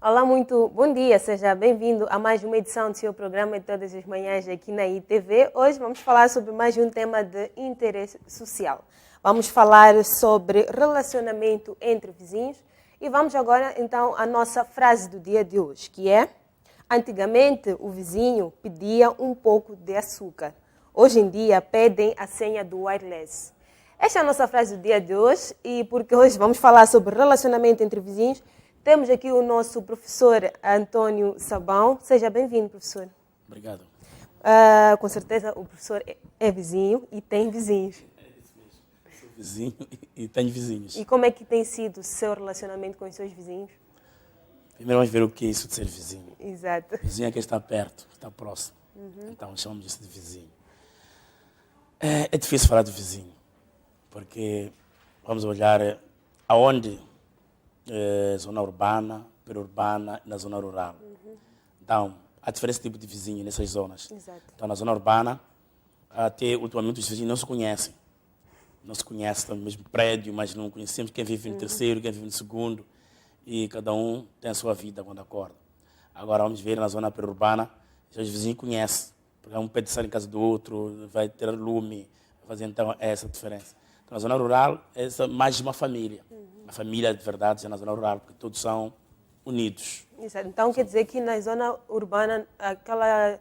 Olá, muito bom dia, seja bem-vindo a mais uma edição do seu programa de todas as manhãs aqui na ITV. Hoje vamos falar sobre mais um tema de interesse social. Vamos falar sobre relacionamento entre vizinhos e vamos agora então à nossa frase do dia de hoje, que é: antigamente o vizinho pedia um pouco de açúcar, hoje em dia pedem a senha do wireless. Esta é a nossa frase do dia de hoje e porque hoje vamos falar sobre relacionamento entre vizinhos, temos aqui o nosso professor Antônio Sabão. Seja bem-vindo, professor. Obrigado. Com certeza o professor é vizinho e tem vizinhos. É isso mesmo. Sou vizinho e tenho vizinhos. E como é que tem sido o seu relacionamento com os seus vizinhos? Primeiro vamos ver o que é isso de ser vizinho. Exato. Vizinho é quem está perto, está próximo. Então chamamos isso de vizinho. É difícil falar do vizinho, porque vamos olhar aonde zona urbana, periurbana e na zona rural. Então, há diferentes tipos de vizinhos nessas zonas. Exato. Então, na zona urbana, até ultimamente os vizinhos não se conhecem. Não se conhecem, estão no mesmo prédio, mas não conhecemos quem vive no terceiro, quem vive no segundo. E cada um tem a sua vida quando acorda. Agora, vamos ver na zona periurbana, os vizinhos conhecem. Porque um pede estar em casa do outro, vai ter lume, vai fazer então essa diferença. Então, na zona rural, é mais uma família. A família de verdade é na zona rural, porque todos são unidos. Exato. Então quer dizer que na zona urbana aquela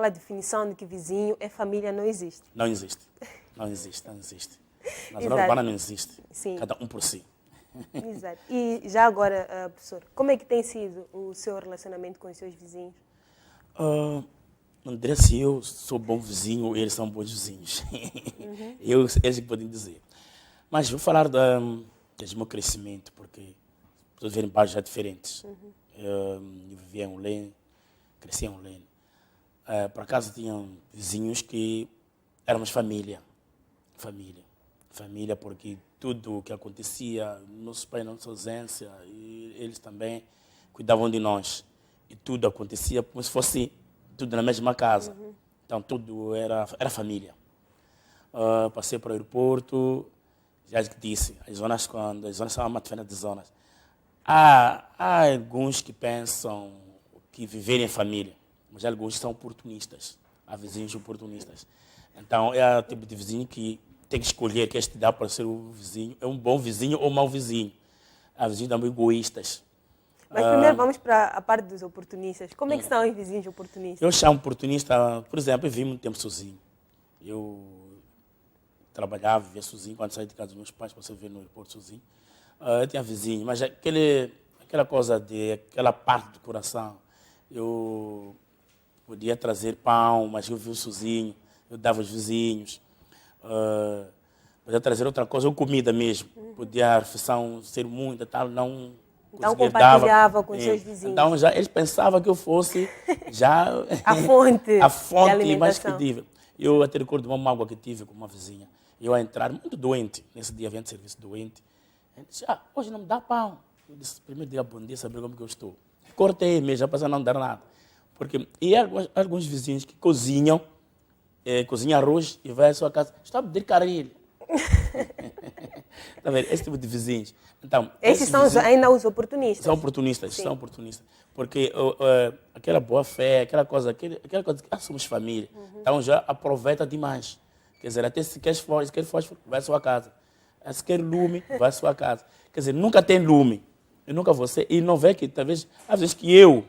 definição de que vizinho é família não existe. Não existe. Não existe, não existe. Na zona Exato. urbana não existe. Sim. Cada um por si. Exato. E já agora, professor, como é que tem sido o seu relacionamento com os seus vizinhos? Não diria se eu sou bom vizinho ou eles são bons vizinhos. Eles que podem dizer. Mas vou falar do meu crescimento, porque todos vêm em bairros já diferentes. Eu vivia em Ulene, cresci em Ulene. Por acaso tinham vizinhos que éramos família. Família, porque tudo o que acontecia, nossos pais, na nossa ausência, e eles também cuidavam de nós. E tudo acontecia como se fosse tudo na mesma casa. Então tudo era família. Passei para o aeroporto. Já que disse, as zonas são uma diferença de zonas. Há alguns que pensam que viverem em família, mas alguns são oportunistas. Há vizinhos oportunistas. Então, é o tipo de vizinho que tem que escolher quem te dá para ser o vizinho. É um bom vizinho ou um mau vizinho. Há vizinhos também egoístas. Mas primeiro vamos para a parte dos oportunistas. Como é que são os vizinhos oportunistas? Eu chamo oportunista, por exemplo, eu vivi muito tempo sozinho. Eu trabalhava, vivia sozinho, quando saí de casa dos meus pais, passei a viver no aeroporto sozinho. Eu tinha vizinho, mas aquela coisa aquela parte do coração, eu podia trazer pão, mas eu vivia sozinho, eu dava aos vizinhos. Podia trazer outra coisa, ou comida mesmo. Podia a refeição ser muita, tal, não Então conseguia, compartilhava com os seus vizinhos. Então já eles pensavam que eu fosse já A fonte de mais alimentação. credível. Eu até recordo uma mágoa que tive com uma vizinha. Eu a entrar muito doente, nesse dia havia de serviço doente. Ela disse, hoje não me dá pão. Eu disse, primeiro dia, bom dia, saber como que eu estou. Cortei mesmo, já passou a não dar nada. E há alguns vizinhos que cozinham arroz e vai à sua casa, está a pedir caril. Tá vendo? Esse tipo de vizinhos. Então, Esses são ainda os oportunistas. São oportunistas, Sim. são oportunistas. Porque aquela boa fé, aquela coisa de que somos família. Então já aproveita demais. Quer dizer, até se quer fósforo, vai à sua casa. Se quer lume, vai à sua casa. Quer dizer, nunca tem lume. Eu nunca vou ser. E não vê que, talvez, às vezes que eu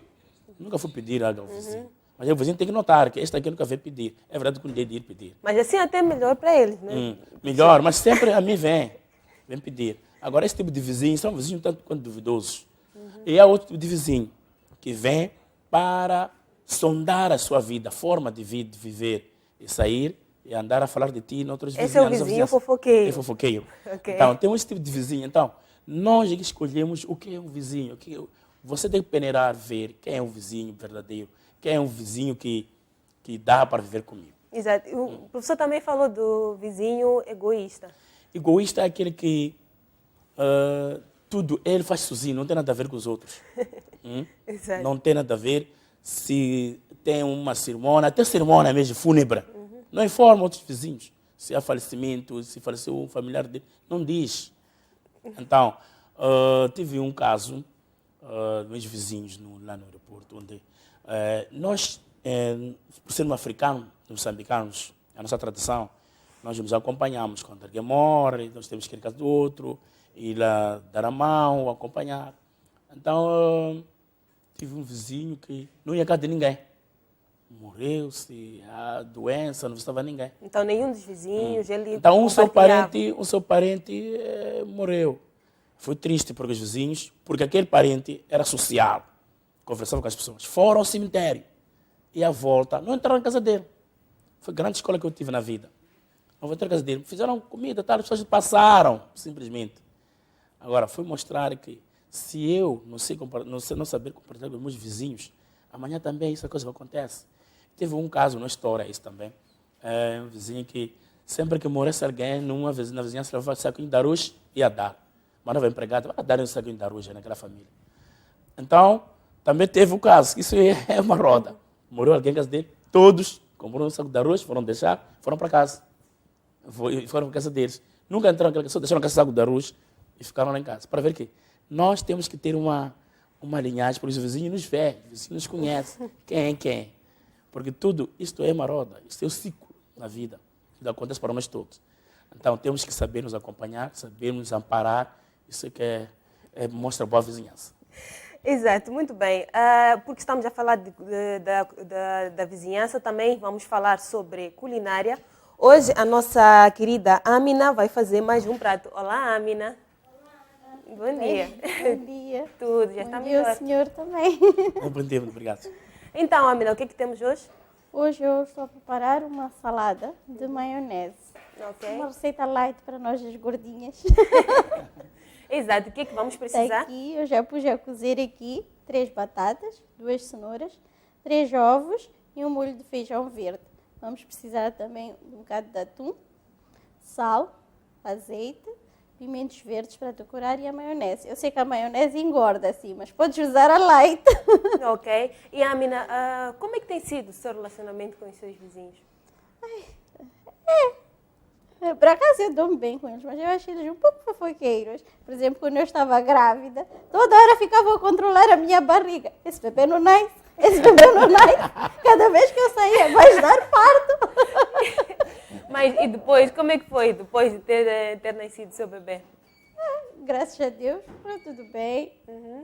nunca fui pedir algo ao vizinho. Mas o vizinho tem que notar que este aqui nunca veio pedir. É verdade que não tem de ir pedir. Mas assim até é melhor para eles, né? Melhor, mas sempre a mim vem pedir. Agora, esse tipo de vizinhos são vizinhos tanto quanto duvidosos. E há outro tipo de vizinho que vem para sondar a sua vida, a forma de viver e sair e andar a falar de ti em outros vizinhos. Esse é o vizinho fofoqueiro. É fofoqueiro. Okay. Então, tem esse tipo de vizinho. Então, nós escolhemos o que é um vizinho. Você tem que peneirar, ver quem é um vizinho verdadeiro, quem é um vizinho que dá para viver comigo. Exato. O professor também falou do vizinho egoísta. Egoísta é aquele que tudo ele faz sozinho, não tem nada a ver com os outros. Exato. Não tem nada a ver se tem uma cerimônia, até cerimônia mesmo, fúnebre. Não informa outros vizinhos. Se há falecimento, se faleceu um familiar dele, não diz. Então, tive um caso meus vizinhos lá no aeroporto, onde nós, por sermos africanos, moçambicanos, a nossa tradição, nós nos acompanhamos quando alguém morre, nós temos que ir na casa do outro, ir lá dar a mão, acompanhar. Então, tive um vizinho que não ia à casa de ninguém. Morreu-se, a doença, não visitava ninguém. Então, nenhum dos vizinhos, ele Então, compartilhava. o seu parente morreu. Foi triste para os vizinhos, porque aquele parente era social, conversava com as pessoas. Foram ao cemitério e à volta, não entraram na casa dele. Foi a grande escola que eu tive na vida. Não vou entrar na casa dele. Fizeram comida, tal, as pessoas passaram, simplesmente. Agora, foi mostrar que se eu não saber compartilhar com os meus vizinhos, amanhã também essa coisa acontece. Teve um caso na história, isso também. Um vizinho que, sempre que morresse alguém, na vizinhança, levava saquinho de arroz e ia dar. Mandava empregado, vai dar um saquinho de arroz naquela família. Então, também teve o caso, isso é uma roda. Morreu alguém na casa dele, todos compraram um saco de arroz, foram deixar, foram para casa. Foram para a casa deles. Nunca entraram naquela casa, deixaram aquele saco de arroz e ficaram lá em casa. Para ver que nós temos que ter uma linhagem, porque os vizinhos nos vê, os vizinhos nos conhecem. Quem é quem? Porque tudo, isto é uma roda, isto é o ciclo na vida. Isso acontece para nós todos. Então, temos que saber nos acompanhar, saber nos amparar. Isso é que mostra boa vizinhança. Exato, muito bem. Porque estamos a falar da vizinhança, também vamos falar sobre culinária. Hoje, a nossa querida Amina vai fazer mais um prato. Olá, Amina. Bom dia. Bom dia. Tudo, já está melhor. E o senhor também. Bom dia, muito obrigado. Então, Amina, o que é que temos hoje? Hoje eu estou a preparar uma salada de maionese. Ok. Uma receita light para nós as gordinhas. Exato, o que é que vamos precisar? Aqui eu já pus a cozer aqui 3 batatas, 2 cenouras, 3 ovos e um molho de feijão verde. Vamos precisar também de um bocado de atum, sal, azeite, pimentos verdes para decorar e a maionese. Eu sei que a maionese engorda assim, mas podes usar a light. Ok. E Amina, como é que tem sido o seu relacionamento com os seus vizinhos? Por acaso eu dou-me bem com eles, mas eu acho eles um pouco fofoqueiros. Por exemplo, quando eu estava grávida, toda hora ficavam a controlar a minha barriga. Esse bebê não nasce, esse bebê não nasce. Cada vez que eu saía, vais dar parto. Mas e depois, como é que foi depois de ter nascido seu bebê? Graças a Deus, está tudo bem.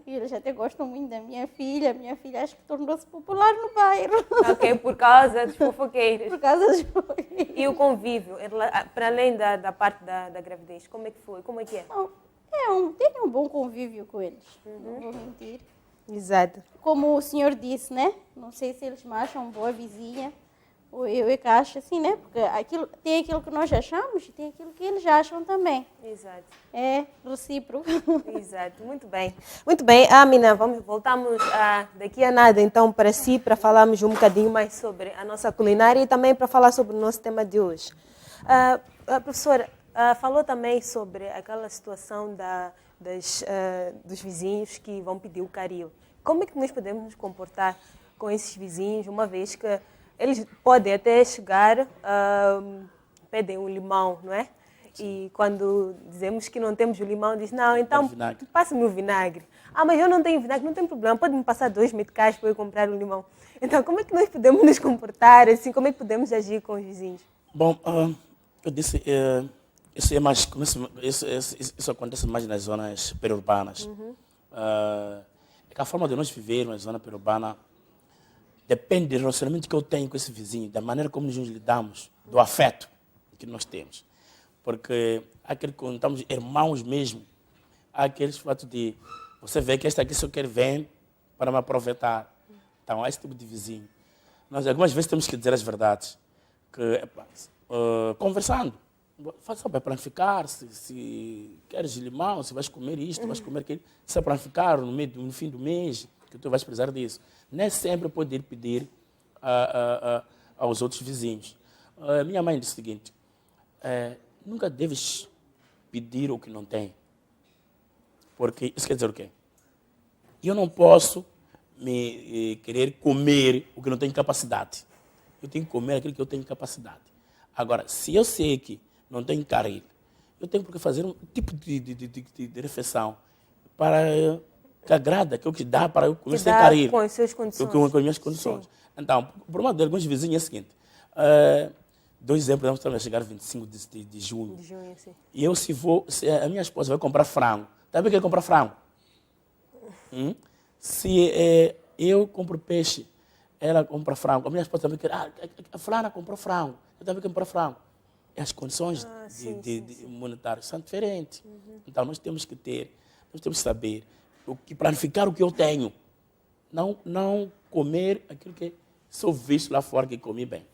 E eles até gostam muito da minha filha. Minha filha acho que tornou-se popular no bairro. Ok, por causa dos fofoqueiros. Por causa dos fofoqueiros. E o convívio, para além da parte da gravidez, como é que foi? Como é que é? Tenho um bom convívio com eles, não vou mentir. Exato. Como o senhor disse, né? Não sei se eles me acham boa vizinha, ou eu é que acho assim, né? Porque tem aquilo que nós achamos e tem aquilo que eles acham também. Exato. É recíproco. Exato, muito bem. Muito bem, Amina, voltamos daqui a nada então para si, para falarmos um bocadinho mais sobre a nossa culinária e também para falar sobre o nosso tema de hoje. A professora falou também sobre aquela situação dos vizinhos que vão pedir o caril. Como é que nós podemos nos comportar com esses vizinhos, uma vez que eles podem até chegar, pedem um limão, não é? E quando dizemos que não temos o limão, diz, não, então passa-me o vinagre. Ah, mas eu não tenho vinagre, não tem problema, pode-me passar 2 meticais para eu comprar um limão. Então, como é que nós podemos nos comportar, assim, como é que podemos agir com os vizinhos? Bom, eu disse, isso acontece mais nas zonas periurbanas. A forma de nós vivermos na zona periurbana depende do relacionamento que eu tenho com esse vizinho, da maneira como nos lidamos, do afeto que nós temos. Porque quando estamos irmãos mesmo, há aquele fato de você vê que este aqui só quer vir para me aproveitar. Então, há esse tipo de vizinho. Nós algumas vezes temos que dizer as verdades, conversando. Só para planificar, se queres limão, se vais comer isto, vais comer aquilo. Se é planificar no fim do mês, que tu vais precisar disso. Nem sempre poder pedir aos outros vizinhos. Minha mãe disse o seguinte, nunca deves pedir o que não tem. Porque isso quer dizer o quê? Eu não posso querer comer o que não tenho capacidade. Eu tenho que comer aquilo que eu tenho capacidade. Agora, se eu sei que não tenho caril, eu tenho que fazer um tipo de refeição para que agrada, aquilo que dá para eu comer Que sem dá cair. com as suas condições. Com as minhas condições. Sim. Então, o problema de alguns vizinhos é o seguinte. 2 exemplos, nós estamos a chegar 25 de junho. De junho, sim. E eu, se a minha esposa vai comprar frango, também quer comprar frango. Se eu compro peixe, ela compra frango. A minha esposa também quer, a fulana comprou frango, eu também quero comprar frango. E as condições monetárias são diferentes. Então, nós temos que saber, planificar o que eu tenho. Não comer aquilo que sou visto lá fora que comi bem.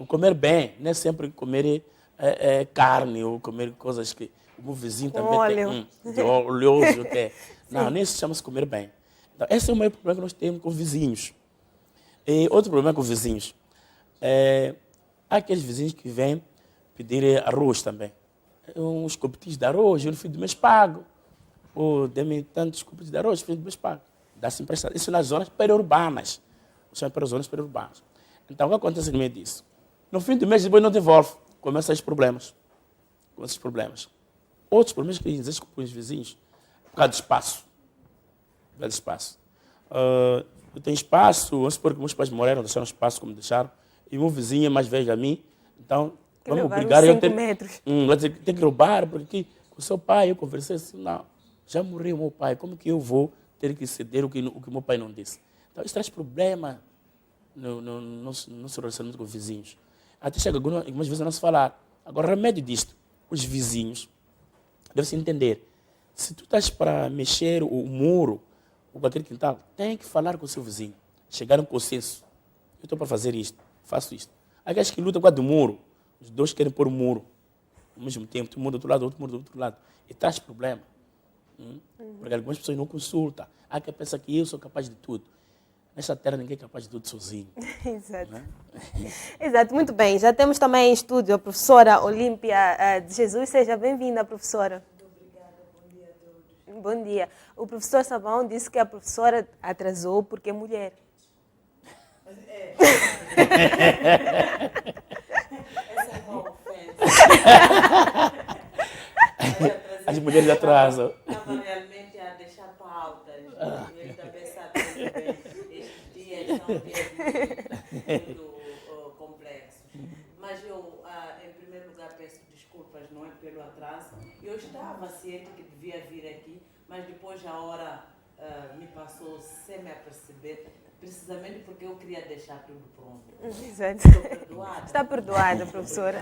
Comer bem, não é sempre comer carne ou comer coisas que o meu vizinho também óleo. tem, de oleoso. Não, nem se chama-se comer bem. Então, esse é o maior problema que nós temos com vizinhos. E outro problema com vizinhos, há aqueles vizinhos que vêm pedir arroz também. Uns copetinhos de arroz, eu no fim do mês pago. Ou dê-me tantos copetinhos de arroz, no fim do mês pago. Dá-se emprestado. Isso nas zonas periurbanas. São para as zonas periurbanas. Então, o que acontece no meio disso? No fim do mês, depois não devolve. Começam esses problemas. Outros problemas que existem com os vizinhos, por causa de espaço. Eu tenho espaço, vamos supor que meus pais morreram, deixaram espaço como deixaram, e o meu vizinho é mais velho a mim, então vamos obrigar eu a ter... Tem que roubar, porque com o seu pai eu conversei assim, não, já morreu o meu pai, como que eu vou ter que ceder o que o meu pai não disse? Então, isso traz problema no nosso relacionamento com os vizinhos. Até chega algumas vezes a não se falar. Agora, o remédio disto, os vizinhos devem se entender. Se tu estás para mexer o muro ou aquele quintal, tem que falar com o seu vizinho. Chegar a um consenso. Eu estou para fazer isto, faço isto. Aqueles que lutam com a do muro, os dois querem pôr o muro ao mesmo tempo. Um muro do outro lado, outro muro do outro lado. E traz problema. Porque algumas pessoas não consultam. Há quem pensa que eu sou capaz de tudo. Nesta terra ninguém é capaz de tudo sozinho. Exato. Exato, muito bem. Já temos também em estúdio a professora Olímpia de Jesus. Seja bem-vinda, professora. Muito obrigada, bom dia a todos. Bom dia. O professor Sabão disse que a professora atrasou porque é mulher. Essa é uma ofensa. As mulheres atrasam. Estava realmente a deixar pautas. Ele também sabe muito bem. Estes dias são dias muito complexos. Mas eu, em primeiro lugar, peço desculpas, não é, pelo atraso. Eu estava ciente que devia vir aqui, mas depois a hora me passou sem me aperceber, precisamente porque eu queria deixar tudo pronto. Exato. Estou perdoada. Está perdoada, professora.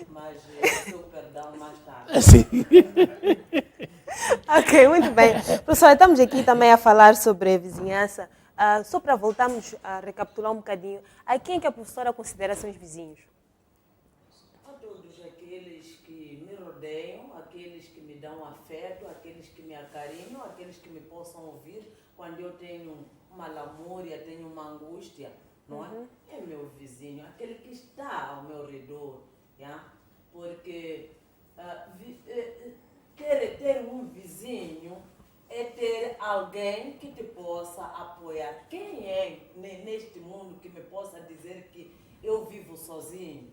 Mas o seu perdão mais tarde. Sim. Ok, muito bem. Professora, estamos aqui também a falar sobre a vizinhança. Só para voltarmos a recapitular um bocadinho, a quem que a professora considera são os vizinhos? A todos aqueles que me rodeiam, aqueles que me dão afeto, aqueles que me acarinham, aqueles que me possam ouvir quando eu tenho uma lamúria, tenho uma angústia, não é? É meu vizinho, aquele que está ao meu redor, já? Porque ter um vizinho é ter alguém que te possa apoiar. Quem é neste mundo que me possa dizer que eu vivo sozinho,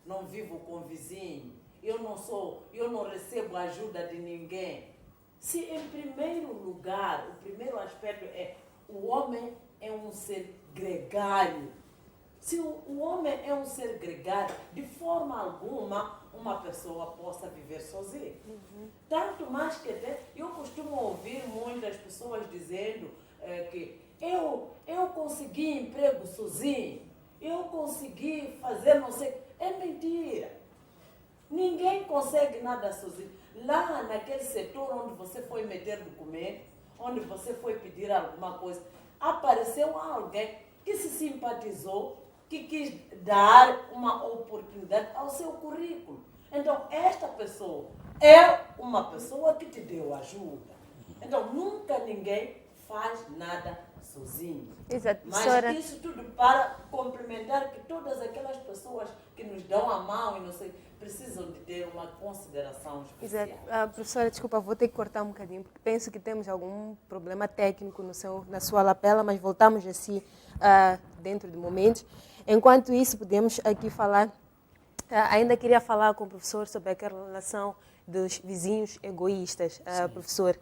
não vivo com vizinho, eu não recebo ajuda de ninguém? Se em primeiro lugar, o primeiro aspecto é o homem é um ser gregário. Se o homem é um ser gregário, de forma alguma uma pessoa possa viver sozinha. Tanto mais que eu costumo ouvir muitas pessoas dizendo que eu consegui emprego sozinho, eu consegui fazer não sei... É mentira. Ninguém consegue nada sozinho. Lá naquele setor onde você foi meter documento, onde você foi pedir alguma coisa, apareceu alguém que se simpatizou, que quis dar uma oportunidade ao seu currículo. Então, esta pessoa é uma pessoa que te deu ajuda. Então, nunca ninguém faz nada sozinho. Exato, mas professora. isso tudo para complementar que todas aquelas pessoas que nos dão a mão e não sei, precisam de ter uma consideração especial. Exato. Professora, desculpa, vou ter que cortar um bocadinho, porque penso que temos algum problema técnico na sua lapela, mas voltamos assim dentro de momentos. Enquanto isso, podemos aqui falar, ainda queria falar com o professor sobre aquela relação dos vizinhos egoístas, professor?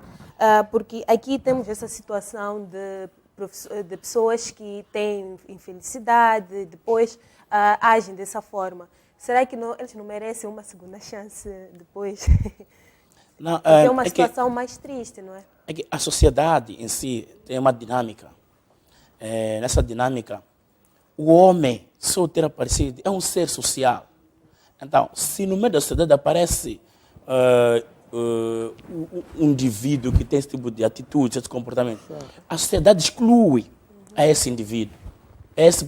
Porque aqui temos essa situação de pessoas que têm infelicidade, depois agem dessa forma. Será que eles não merecem uma segunda chance depois? Não, Porque é uma situação mais triste, não é? É que a sociedade em si tem uma dinâmica. Nessa dinâmica, o homem, só ter aparecido, é um ser social. Então, se no meio da sociedade aparece um indivíduo que tem esse tipo de atitude, esse comportamento, a sociedade exclui a esse indivíduo.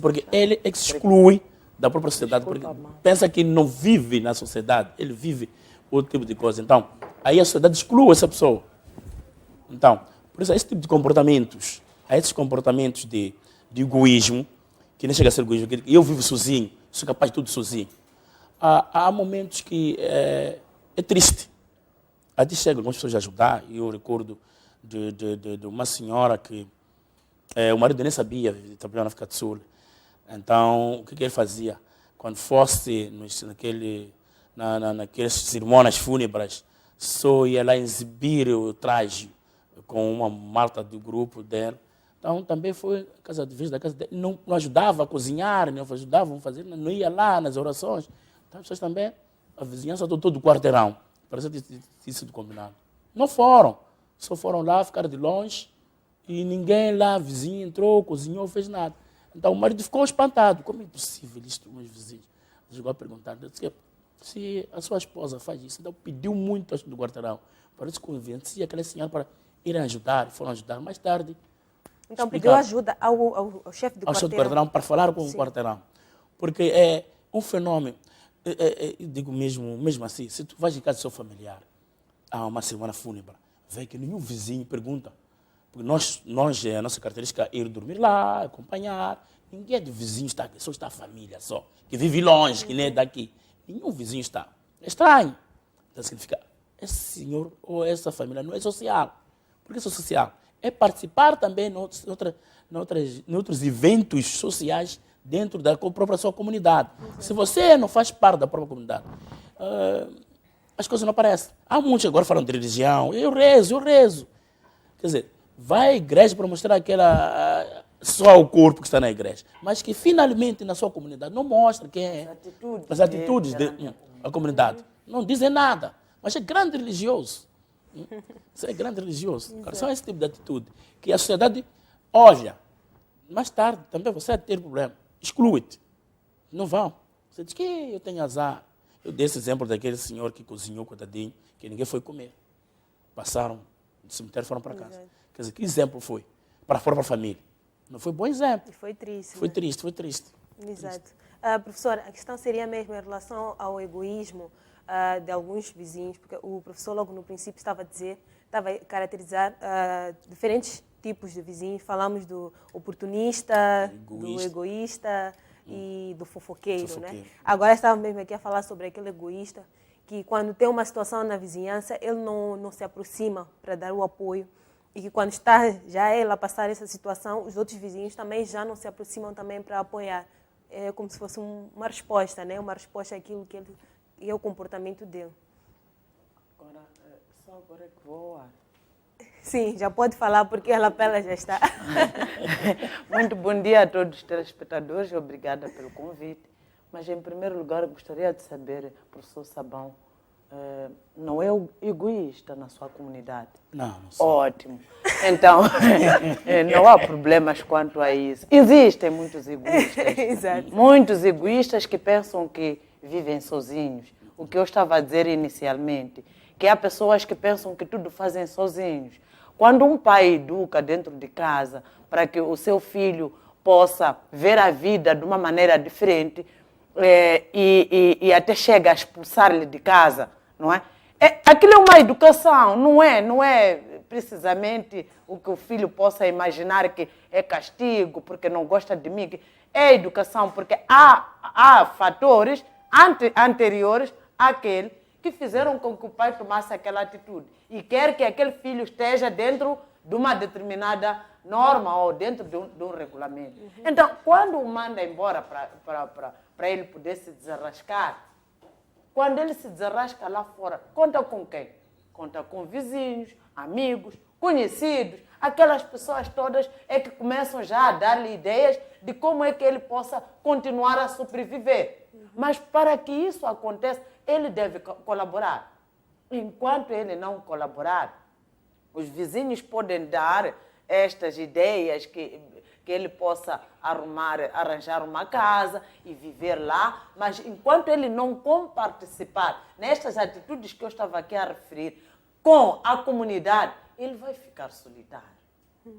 Porque ele exclui da própria sociedade, porque pensa que não vive na sociedade, ele vive outro tipo de coisa. Então, aí a sociedade exclui essa pessoa. Então, por isso, esse tipo de comportamentos, esses comportamentos de egoísmo, que nem chega a ser egoísmo, que eu vivo sozinho, sou capaz de tudo sozinho. Há momentos que é triste. Até chega algumas pessoas a ajudar, e eu recordo de uma senhora que o marido nem sabia, trabalhava na África do Sul. Então, o que ele fazia? Quando fosse naquelas cerimônias fúnebres, só ia lá exibir o traje com uma malta do grupo dela. Então, também foi a casa de vez da casa dele. Não ajudava a cozinhar, não ajudava a fazer, não ia lá nas orações. Então, as pessoas também, a vizinhança do todo o quarteirão, parece que tinha sido combinado. Não foram, só foram lá, ficaram de longe, e ninguém lá, vizinho, entrou, cozinhou, fez nada. Então, o marido ficou espantado. Como é possível isto, meus vizinhos? Chegou a perguntar, se a sua esposa faz isso, então pediu muito do quarteirão. Parece que convencia aquela senhora para irem ajudar, foram ajudar mais tarde. Então pediu ajuda ao chefe do quarteirão. Ao chefe do quarteirão, para falar com o quarteirão. Porque é um fenômeno, eu digo mesmo assim, se tu vais em casa do seu familiar, há uma semana fúnebre, vê que nenhum vizinho pergunta. Porque a nossa característica é ir dormir lá, acompanhar. Ninguém é de vizinho, só está a família só, que vive longe, que nem é daqui. Nenhum vizinho está. É estranho. Então significa, esse senhor ou essa família não é social. Por que é social? É participar também em outros eventos sociais dentro da própria sua comunidade. Se você não faz parte da própria comunidade, as coisas não aparecem. Há muitos que agora falam de religião. Eu rezo. Quer dizer, vai à igreja para mostrar só o corpo que está na igreja, mas que finalmente na sua comunidade não mostra quem é. As atitudes da comunidade. Não dizem nada, mas é grande religioso. Isso é grande religioso. Só esse tipo de atitude que a sociedade olha. Mais tarde também você vai ter problema. Exclui-te. Não vão. Você diz que eu tenho azar. Eu dei esse exemplo daquele senhor que cozinhou, coitadinho, que ninguém foi comer. Passaram do cemitério e foram para casa. Exato. Quer dizer, que exemplo foi? Para a própria família. Não foi bom exemplo. E foi triste. Foi triste. Exato. Professora, a questão seria mesmo em relação ao egoísmo de alguns vizinhos, porque o professor logo no princípio estava a caracterizar diferentes tipos de vizinhos. Falamos do oportunista, do egoísta e do fofoqueiro, né? Agora estava mesmo aqui a falar sobre aquele egoísta que quando tem uma situação na vizinhança, ele não se aproxima para dar o apoio. E que quando está já ele a passar essa situação, os outros vizinhos também já não se aproximam também para apoiar. É como se fosse uma resposta, né? Uma resposta àquilo que ele é o comportamento dele. Só agora que vou ao ar. Sim, já pode falar porque a lapela já está. Muito bom dia a todos os telespectadores, obrigada pelo convite. Mas em primeiro lugar gostaria de saber, professor Sabão, não é egoísta na sua comunidade? Não sou. Ótimo. Então, não há problemas quanto a isso. Existem muitos egoístas. Exato. Muitos egoístas que pensam que vivem sozinhos. O que eu estava a dizer inicialmente, que há pessoas que pensam que tudo fazem sozinhos. Quando um pai educa dentro de casa para que o seu filho possa ver a vida de uma maneira diferente e até chega a expulsar-lhe de casa, não é? Aquilo é uma educação, não é precisamente o que o filho possa imaginar que é castigo porque não gosta de mim. É educação, porque há fatores anteriores àquele que fizeram com que o pai tomasse aquela atitude e quer que aquele filho esteja dentro de uma determinada norma ou dentro de um regulamento. Então, quando o manda embora para ele poder se desarrascar, Quando ele se desarrasca lá fora, conta com quem? Conta com vizinhos, amigos, conhecidos. Aquelas pessoas todas é que começam já a dar-lhe ideias de como é que ele possa continuar a sobreviver. Mas para que isso aconteça, ele deve colaborar. Enquanto ele não colaborar, os vizinhos podem dar estas ideias que ele possa arranjar uma casa e viver lá, mas enquanto ele não participar nestas atitudes que eu estava aqui a referir com a comunidade, ele vai ficar solitário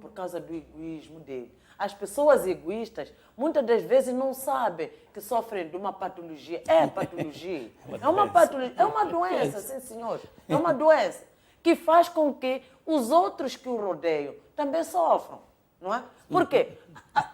por causa do egoísmo dele. As pessoas egoístas, muitas das vezes, não sabem que sofrem de uma patologia. É patologia. É uma patologia. É uma doença, sim, senhor. É uma doença que faz com que os outros que o rodeiam também sofram. Não é? Por quê?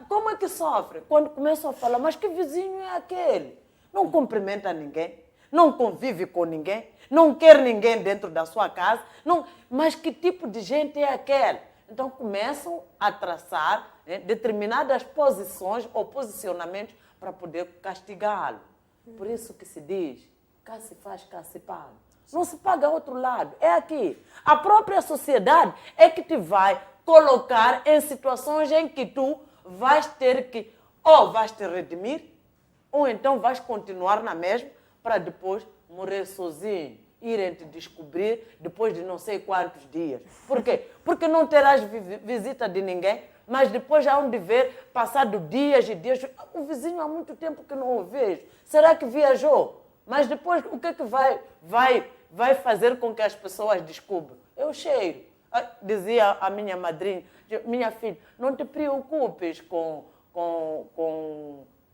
Como é que sofre? Quando começam a falar, mas que vizinho é aquele? Não cumprimenta ninguém, não convive com ninguém, não quer ninguém dentro da sua casa. Não, mas que tipo de gente é aquele? Então começam a traçar determinadas posições ou posicionamentos para poder castigá-lo. Por isso que se diz, cá se faz, cá se paga. Não se paga outro lado, é aqui. A própria sociedade é que te vai colocar em situações em que tu vais ter que, ou vais te redimir, ou então vais continuar na mesma para depois morrer sozinho, irem te descobrir depois de não sei quantos dias. Por quê? Porque não terás visita de ninguém, mas depois já hão de ver, passado dias e dias, o vizinho há muito tempo que não o vejo. Será que viajou? Mas depois o que é que vai fazer com que as pessoas descubram? É o cheiro. Dizia a minha madrinha, minha filha, não te preocupes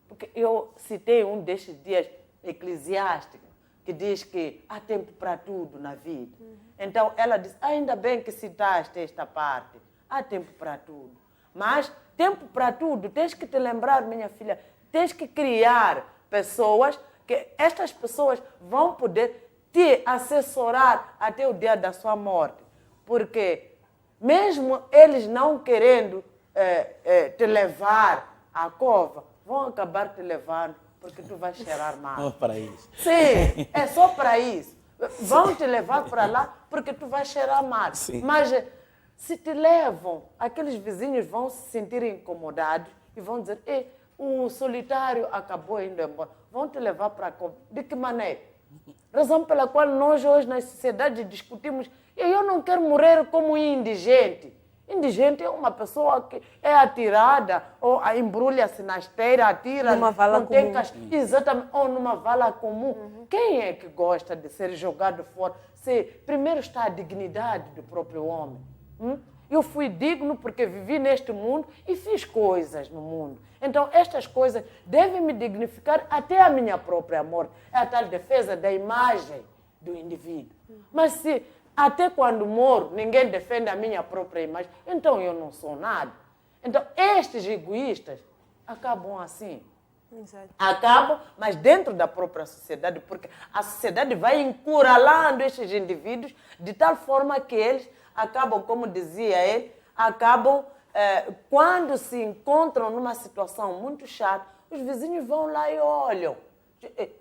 porque eu citei um destes dias eclesiásticos, que diz que há tempo para tudo na vida. Então ela disse, ainda bem que citaste esta parte, há tempo para tudo. Mas tempo para tudo, tens que te lembrar, minha filha, tens que criar pessoas, que estas pessoas vão poder te assessorar até o dia da sua morte. Porque mesmo eles não querendo te levar à cova, vão acabar te levando porque tu vais cheirar mal. Não é para isso. Sim, é só para isso. Vão te levar para lá porque tu vais cheirar mal. Sim. Mas se te levam, aqueles vizinhos vão se sentir incomodados e vão dizer, o solitário acabou indo embora. Vão te levar para a cova. De que maneira? Razão pela qual nós hoje na sociedade discutimos, eu não quero morrer como indigente. Indigente é uma pessoa que é atirada, ou embrulha-se na esteira, atira, numa vala não tem comum. Exatamente, ou numa vala comum. Quem é que gosta de ser jogado fora? Se primeiro está a dignidade do próprio homem. Eu fui digno porque vivi neste mundo e fiz coisas no mundo. Então, estas coisas devem me dignificar até a minha própria morte. É a tal defesa da imagem do indivíduo. Mas se até quando moro ninguém defende a minha própria imagem, então eu não sou nada. Então, estes egoístas acabam assim. Exato. Acabam, mas dentro da própria sociedade, porque a sociedade vai encurralando estes indivíduos de tal forma que eles acabam, como dizia ele, acabam, quando se encontram numa situação muito chata, os vizinhos vão lá e olham.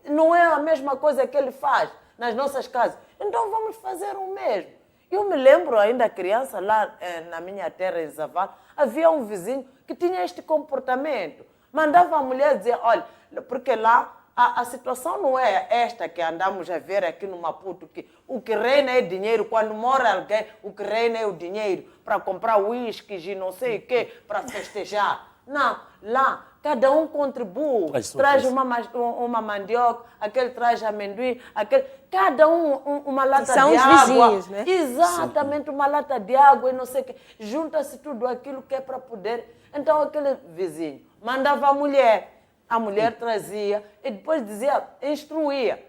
Não é a mesma coisa que ele faz nas nossas casas. Então vamos fazer o mesmo. Eu me lembro ainda criança, lá na minha terra, em Zaval, havia um vizinho que tinha este comportamento. Mandava a mulher dizer, olha, porque lá a situação não é esta que andamos a ver aqui no Maputo, que o que reina é dinheiro. Quando mora alguém, o que reina é o dinheiro para comprar uísques e não sei o quê, para festejar. Não, lá cada um contribui. Traz uma mandioca, aquele traz amendoim, aquele, cada um uma lata de água. São os vizinhos, né? Exatamente, uma lata de água e não sei o quê. Junta-se tudo aquilo que é para poder. Então aquele vizinho mandava a mulher trazia e depois dizia, instruía.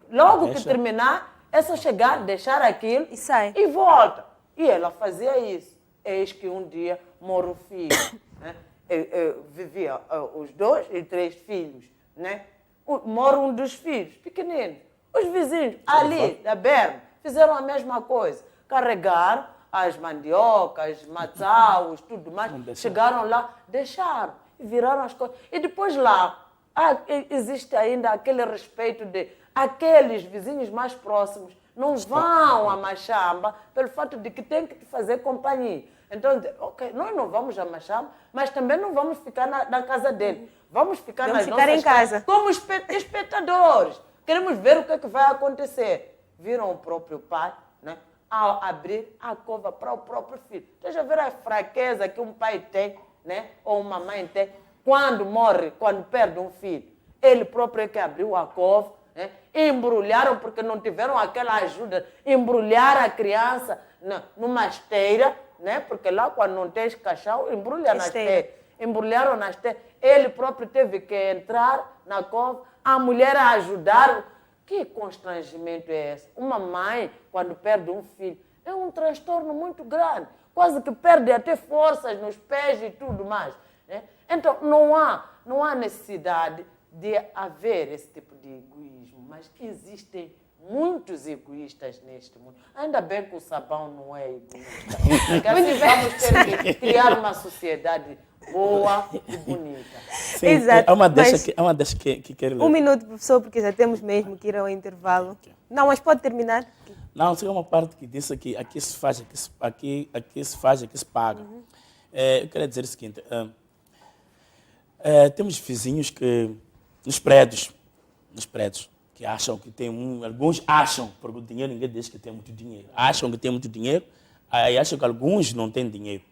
Logo que terminar, é só chegar, deixar aquilo E sai. e volta. E ela fazia isso. Eis que um dia morre o filho. Né? Vivia os 2 e 3 filhos. Né? Morre um dos filhos, pequenino. Os vizinhos ali da Berna fizeram a mesma coisa. Carregaram as mandiocas, matzaus, tudo mais. Chegaram lá, deixaram. E viraram as coisas. E depois lá, existe ainda aquele respeito de aqueles vizinhos mais próximos não vão à machamba pelo fato de que tem que te fazer companhia. Então, ok, nós não vamos à machamba, mas também não vamos ficar na casa dele. Vamos ficar Vamos nas ficar nossas em casa. casas como espectadores. Queremos ver o que é que vai acontecer. Viram o próprio pai, né? Ao abrir a cova para o próprio filho. Deixa eu ver a fraqueza que um pai tem, né? Ou uma mãe tem, quando morre, quando perde um filho. Ele próprio é que abriu a cova, né? Embrulharam, porque não tiveram aquela ajuda, embrulhar a criança numa esteira, né? Porque lá quando não tens caixão, embrulha na esteira. Embrulharam na esteira. Ele próprio teve que entrar na cova, a mulher a ajudar. Que constrangimento é esse? Uma mãe, quando perde um filho, é um transtorno muito grande. Quase que perde até forças nos pés e tudo mais, né? Então, não há necessidade de haver esse tipo de egoísmo, mas existem muitos egoístas neste mundo. Ainda bem que o sabão não é egoísta. Porque assim vamos ter que criar uma sociedade boa e bonita. Sim, Exato, é uma mas- deixa que quero ler. Um minuto, professor, porque já temos mesmo que ir ao intervalo. Não, mas pode terminar. Não, tem uma parte que diz aqui, aqui se faz, aqui se faz, aqui se paga. Eu queria dizer o seguinte, temos vizinhos que, nos prédios, que acham que tem alguns acham, porque o dinheiro, ninguém diz que tem muito dinheiro, acham que tem muito dinheiro, aí acham que alguns não têm dinheiro.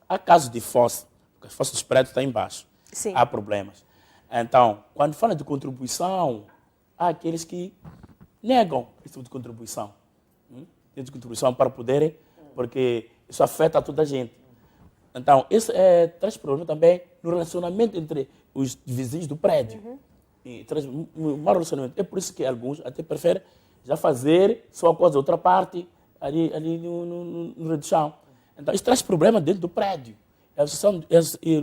Há casos de fossa, porque a fossa dos prédios está embaixo, Sim. há problemas. Então, quando fala de contribuição, há aqueles que negam esse tipo de contribuição. De contribuição para poderem, porque isso afeta a toda a gente. Então, isso traz problema também no relacionamento entre os vizinhos do prédio. E traz um mau relacionamento. É por isso que alguns até preferem já fazer só a coisa, outra parte, ali no redução. Então, isso traz problema dentro do prédio. A associação,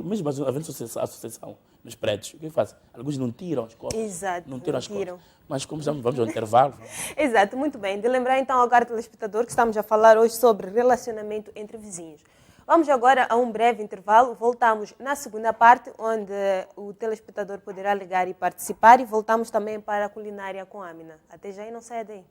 mesmo havendo associação nos prédios, o que faz? Alguns não tiram as coisas. Exato, Não tiram as não tiram. coisas. Mas como vamos ao intervalo... Exato, muito bem. De lembrar então ao caro telespectador que estamos a falar hoje sobre relacionamento entre vizinhos. Vamos agora a um breve intervalo. Voltamos na segunda parte, onde o telespectador poderá ligar e participar. E voltamos também para a culinária com a Amina. Até já e não saia daí.